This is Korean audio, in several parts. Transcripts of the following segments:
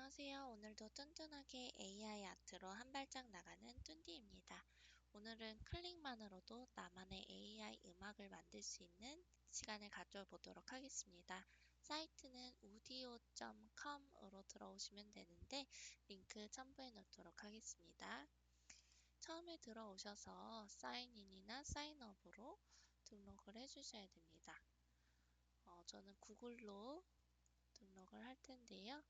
안녕하세요. 오늘도 뚠뚠하게 AI 아트로 한 발짝 나가는 뚠디입니다. 오늘은 클릭만으로도 나만의 AI 음악을 만들 수 있는 시간을 가져보도록 하겠습니다. 사이트는 udio.com으로 들어오시면 되는데 링크 첨부해 놓도록 하겠습니다. 처음에 들어오셔서 사인인이나 사인업으로 등록을 해주셔야 됩니다. 저는 구글로 등록을 할 텐데요.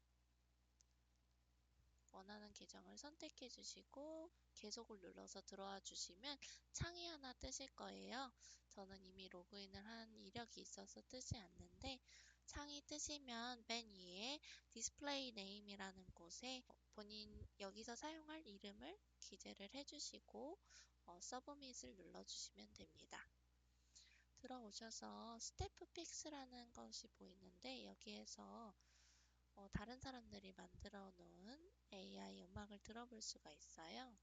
원하는 계정을 선택해 주시고 계속을 눌러서 들어와 주시면 창이 하나 뜨실 거예요. 저는 이미 로그인을 한 이력이 있어서 뜨지 않는데 창이 뜨시면 맨 위에 디스플레이 네임이라는 곳에 본인 여기서 사용할 이름을 기재를 해주시고 서브밋을 눌러주시면 됩니다. 들어오셔서 스태프 픽스라는 것이 보이는데 여기에서 다른 사람들이 만들어 놓은 AI 음악을 들어볼 수가 있어요.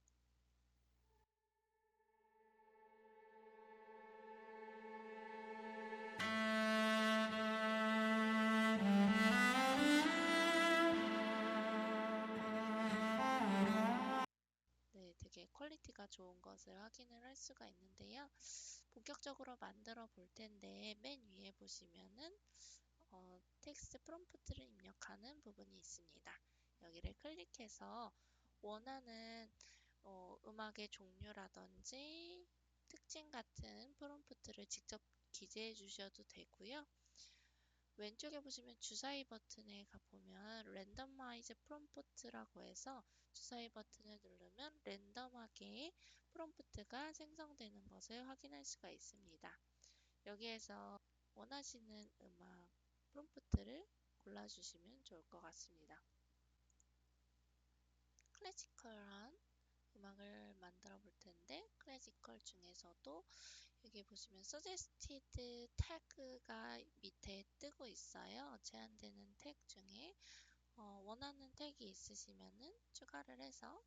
네, 되게 퀄리티가 좋은 것을 확인을 할 수가 있는데요. 본격적으로 만들어 볼 텐데 맨 위에 보시면은 텍스트 프롬프트를 입력하는 부분이 있습니다. 여기를 클릭해서 원하는 음악의 종류라든지 특징 같은 프롬프트를 직접 기재해 주셔도 되고요. 왼쪽에 보시면 주사위 버튼에 가보면 랜덤마이즈 프롬프트라고 해서 주사위 버튼을 누르면 랜덤하게 프롬프트가 생성되는 것을 확인할 수가 있습니다. 여기에서 원하시는 음악 프롬프트를 골라주시면 좋을 것 같습니다. 클래시컬한 음악을 만들어 볼 텐데 클래시컬 중에서도 여기 보시면 suggested 태그가 밑에 뜨고 있어요. 제한되는 태그 중에 원하는 태그 있으시면은 추가를 해서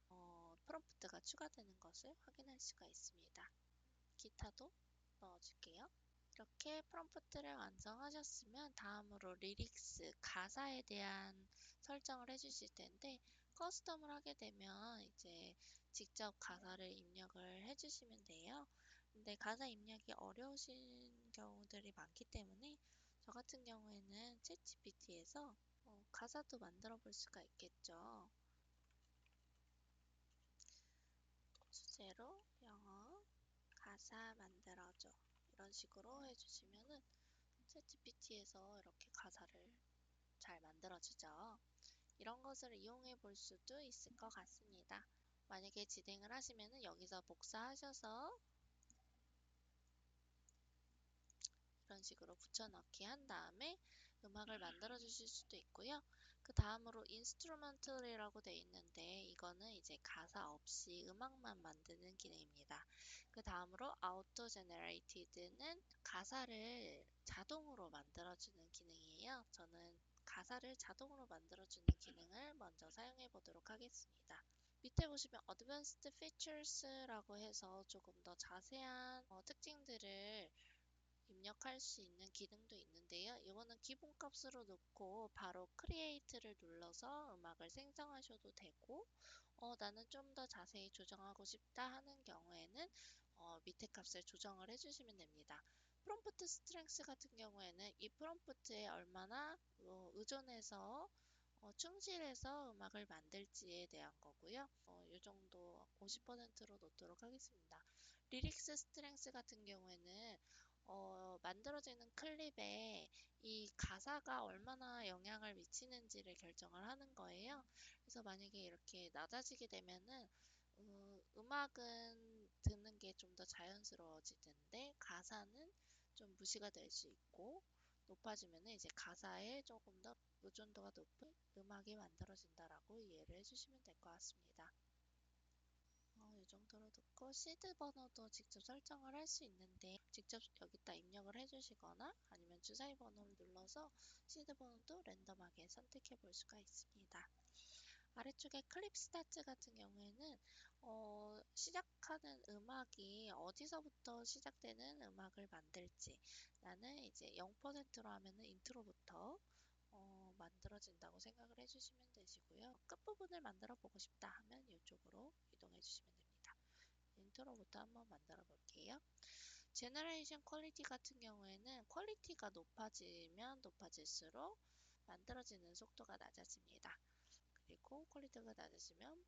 프롬프트가 추가되는 것을 확인할 수가 있습니다. 기타도 넣어줄게요. 이렇게 프롬프트를 완성하셨으면 다음으로 리릭스, 가사에 대한 설정을 해주실 텐데 커스텀을 하게 되면 이제 직접 가사를 입력을 해주시면 돼요. 근데 가사 입력이 어려우신 경우들이 많기 때문에 저 같은 경우에는 챗GPT에서 가사도 만들어 볼 수가 있겠죠. 주제로 영어 가사 만들어줘 이런 식으로 해주시면은 챗GPT에서 이렇게 가사를 잘 만들어주죠. 이런 것을 이용해 볼 수도 있을 것 같습니다. 만약에 진행을 하시면은 여기서 복사하셔서 이런 식으로 붙여넣기 한 다음에 음악을 만들어 주실 수도 있고요. 그 다음으로 인스트루먼털이라고 되어 있는데 이거는 이제 가사 없이 음악만 만드는 기능입니다. 그 다음으로 auto generated는 가사를 자동으로 만들어 주는 기능이에요. 저는 가사를 자동으로 만들어 주는 기능을 먼저 사용해 보도록 하겠습니다. 밑에 보시면 Advanced Features라고 해서 조금 더 자세한 특징들을 입력할 수 있는 기능도 있는데요. 이거는 기본값으로 놓고 바로 크리에이트를 눌러서 음악을 생성하셔도 되고 나는 좀 더 자세히 조정하고 싶다 하는 경우에는 밑에 값을 조정을 해주시면 됩니다. 프롬프트 스트렝스 같은 경우에는 이 프롬프트에 얼마나 의존해서 충실해서 음악을 만들지에 대한 거고요. 이 정도 50%로 놓도록 하겠습니다. 리릭스 스트렝스 같은 경우에는 만들어지는 클립에 이 가사가 얼마나 영향을 미치는지를 결정을 하는 거예요. 그래서 만약에 이렇게 낮아지게 되면은 음악은 듣는 게 좀 더 자연스러워지는데 가사는 좀 무시가 될 수 있고 높아지면은 이제 가사에 조금 더 의존도가 높은 음악이 만들어진다라고 이해를 해주시면 될 것 같습니다. 이 정도로 듣고 시드 번호도 직접 설정을 할 수 있는데 직접 여기다 입력을 해주시거나 아니면 주사위 번호를 눌러서 시드 번호도 랜덤하게 선택해 볼 수가 있습니다. 아래쪽에 클립 스타트 같은 경우에는 시작하는 음악이 어디서부터 시작되는 음악을 만들지 나는 이제 0%로 하면은 인트로부터 만들어진다고 생각을 해주시면 되시고요. 끝부분을 만들어 보고 싶다 하면 이쪽으로 이동해 주시면 됩니다. 인트로부터 한번 만들어 볼게요. 제너레이션 퀄리티 같은 경우에는 퀄리티가 높아지면 높아질수록 만들어지는 속도가 낮아집니다. 그리고 퀄리티가 낮아지면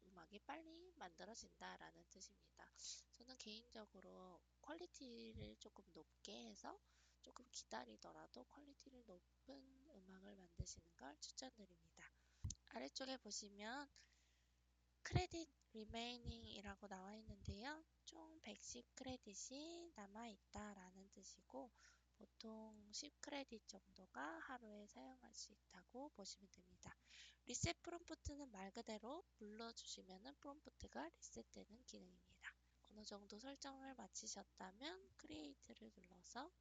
음악이 빨리 만들어진다라는 뜻입니다. 저는 개인적으로 퀄리티를 조금 높게 해서 조금 기다리더라도 퀄리티를 높은 음악을 만드시는 걸 추천드립니다. 아래쪽에 보시면 크레딧 리메이닝이라고 나와 있는데요. 총 110 크레딧이 남아 있다라는 뜻이고 보통 10 크레딧 정도가 하루에 사용할 수 있다고 보시면 됩니다. 리셋 프롬프트는 말 그대로 불러주시면 프롬프트가 리셋되는 기능입니다. 어느 정도 설정을 마치셨다면 크리에이트를 눌러서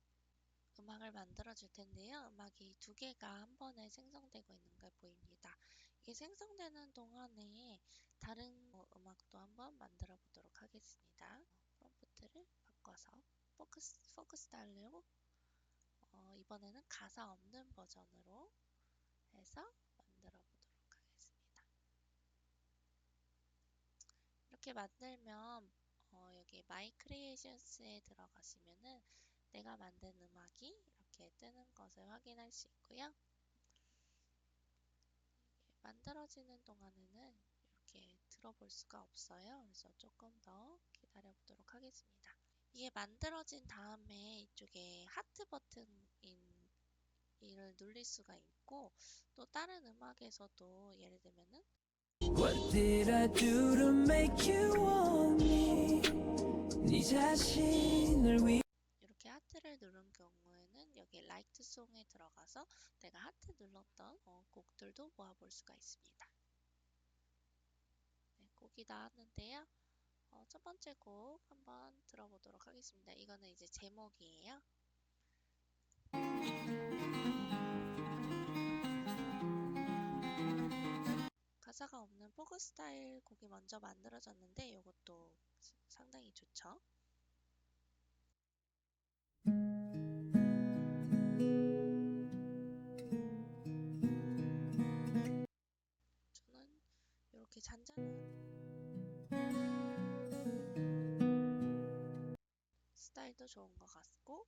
음악을 만들어 줄 텐데요. 음악이 두 개가 한 번에 생성되고 있는 걸 보입니다. 이게 생성되는 동안에 다른 음악도 한번 만들어 보도록 하겠습니다. 프롬프트를 바꿔서 포크 스타일로 이번에는 가사 없는 버전으로 해서 만들어 보도록 하겠습니다. 이렇게 만들면 여기 My Creations에 들어가시면은 내가 만든 음악이 이렇게 뜨는 것을 확인할 수 있고요. 만들어지는 동안에는 이렇게 들어볼 수가 없어요. 그래서 조금 더 기다려 보도록 하겠습니다. 이게 만들어진 다음에 이쪽에 하트 버튼인 이를 누릴 수가 있고 또 다른 음악에서도 예를 들면은 What did I do to make you want me? 네 자신을 위 이렇게 하트를 누른 경우에는 여기 Like to Song에 들어가서 내가 하트 눌렀던 곡들도 모아볼 수가 있습니다. 네, 곡이 나왔는데요. 첫 번째 곡 한번 들어보도록 하겠습니다. 이거는 이제 제목이에요. 가사가 없는 포그 스타일 곡이 먼저 만들어졌는데 이것도 상당히 좋죠. 저는 이렇게 잔잔한 스타일도 좋은 것 같고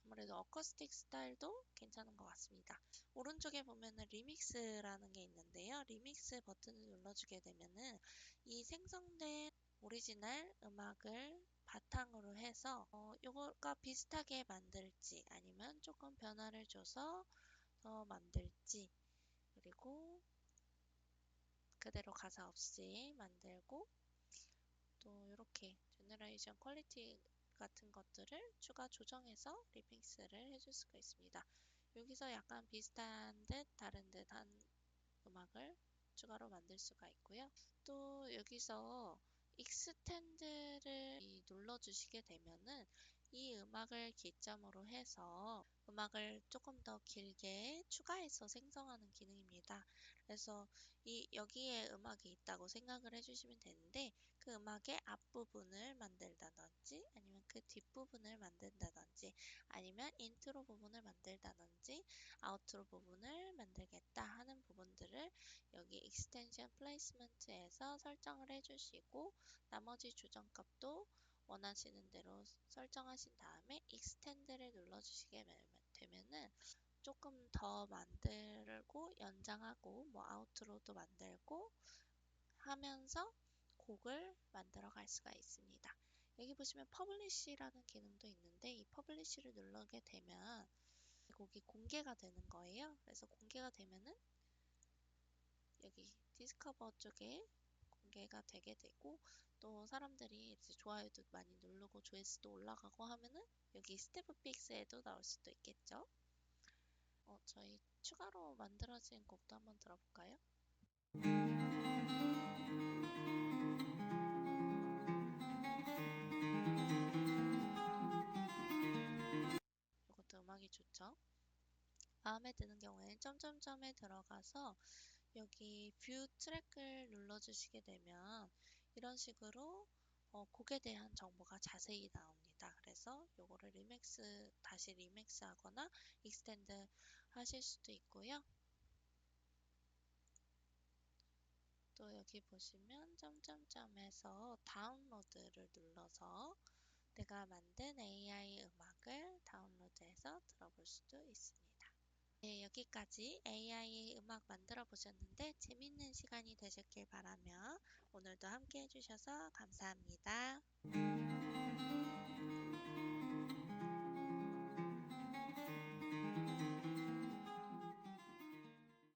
아무래도 어쿠스틱 스타일도 괜찮은 것 같습니다. 오른쪽에 보면은 리믹스라는 게 있는데요. 리믹스 버튼을 눌러주게 되면은 이 생성된 오리지널 음악을 바탕으로 해서 이거가 비슷하게 만들지 아니면 조금 변화를 줘서 더 만들지 그리고 그대로 가사 없이 만들고 또 이렇게 제너레이션 퀄리티 같은 것들을 추가 조정해서 리믹스를 해줄 수가 있습니다. 여기서 약간 비슷한 듯 다른 듯한 음악을 추가로 만들 수가 있고요. 또 여기서 익스텐드를 눌러주시게 되면은 이 음악을 기점으로 해서 음악을 조금 더 길게 추가해서 생성하는 기능입니다. 그래서 여기에 음악이 있다고 생각을 해주시면 되는데 그 음악의 앞부분을 만들다든지 아니면 그 뒷부분을 만든다든지 아니면 인트로 부분을 만들다든지 아우트로 부분을 만들겠다 하는 부분들을 여기 익스텐션 플레이스먼트에서 설정을 해주시고 나머지 조정값도 원하시는 대로 설정하신 다음에 익스텐드를 눌러주시게 되면은 조금 더 만들고 연장하고 뭐 아우트로도 만들고 하면서 곡을 만들어 갈 수가 있습니다. 여기 보시면 퍼블리쉬라는 기능도 있는데 이 퍼블리쉬를 누르게 되면 곡이 공개가 되는 거예요. 그래서 공개가 되면은 여기 디스커버 쪽에 공개가 되게 되고 또 사람들이 이제 좋아요도 많이 누르고 조회수도 올라가고 하면은 여기 스태프 픽스에도 나올 수도 있겠죠. 저희 추가로 만들어진 곡도 한번 들어볼까요? 이것도 음악이 좋죠. 마음에 드는 경우에는 점점점에 들어가서 여기 뷰 트랙을 눌러주시게 되면 이런 식으로 곡에 대한 정보가 자세히 나옵니다. 있습니다. 그래서 요거를 다시 리믹스 하거나 익스텐드 하실 수도 있고요. 또 여기 보시면 점점점에서 다운로드를 눌러서 내가 만든 AI 음악을 다운로드해서 들어볼 수도 있습니다. 네, 여기까지 AI 음악 만들어 보셨는데 재밌는 시간이 되셨길 바라며 오늘도 함께 해주셔서 감사합니다.